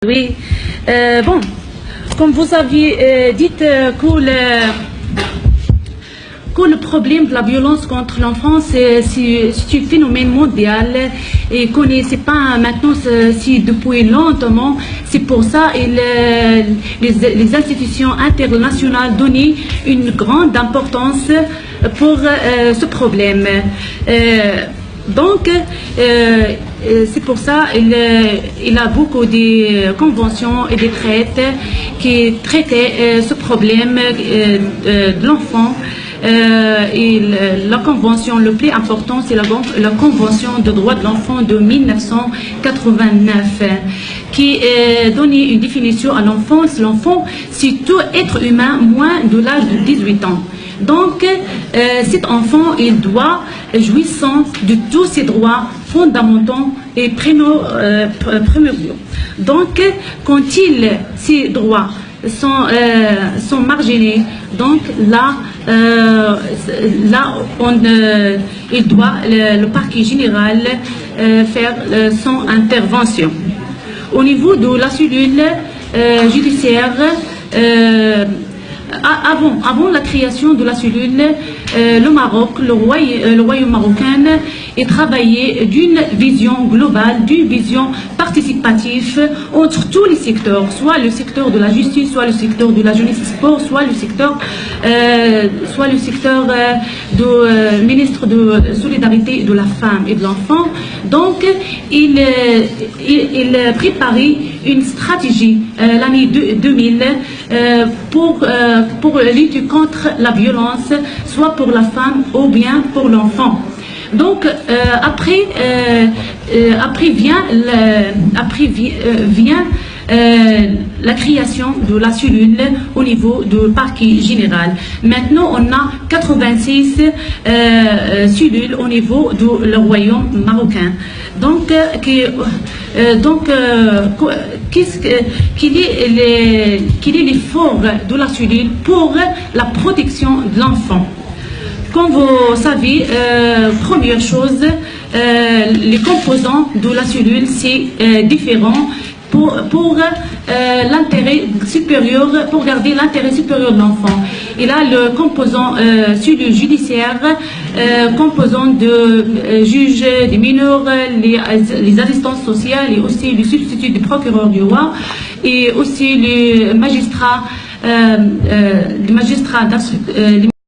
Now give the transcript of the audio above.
Oui, bon, comme vous avez dit que le problème de la violence contre l'enfant, c'est un phénomène mondial et qu'on ne sait pas maintenant si depuis longtemps. C'est pour ça que les institutions internationales donnent une grande importance pour ce problème. Donc, c'est pour ça qu'il a beaucoup de conventions et de traités qui traitent ce problème de l'enfant. Et la convention le plus important, c'est la Convention des droits de l'enfant de 1989, qui donne une définition à l'enfance. L'enfant, c'est tout être humain moins de l'âge de 18 ans. Donc, cet enfant, il doit jouir de tous ses droits fondamentaux et primordiaux. Donc, quand ces droits sont marginés, donc là, il doit le parquet général faire son intervention. Au niveau de la cellule judiciaire, avant la création de la cellule, le Maroc, le royaume marocain, est travaillé d'une vision globale, d'une vision participative entre tous les secteurs, soit le secteur de la justice, soit le secteur de la jeunesse et sport, soit le secteur du ministre de solidarité de la femme et de l'enfant. Donc, il préparait une stratégie l'année 2000 pour lutter contre la violence, soit pour la femme ou bien pour l'enfant. Donc, après vient la création de la cellule au niveau du parquet général. Maintenant, on a 86 cellules au niveau du royaume marocain. Donc, quel est l'effort de la cellule pour la protection de l'enfant? Comme vous savez, première chose, les composants de la cellule, c'est différent pour l'intérêt supérieur, pour garder l'intérêt supérieur de l'enfant. Il a le composant cellule judiciaire, composant de juges des mineurs, les assistantes sociales et aussi le substitut du procureur du roi et aussi les magistrats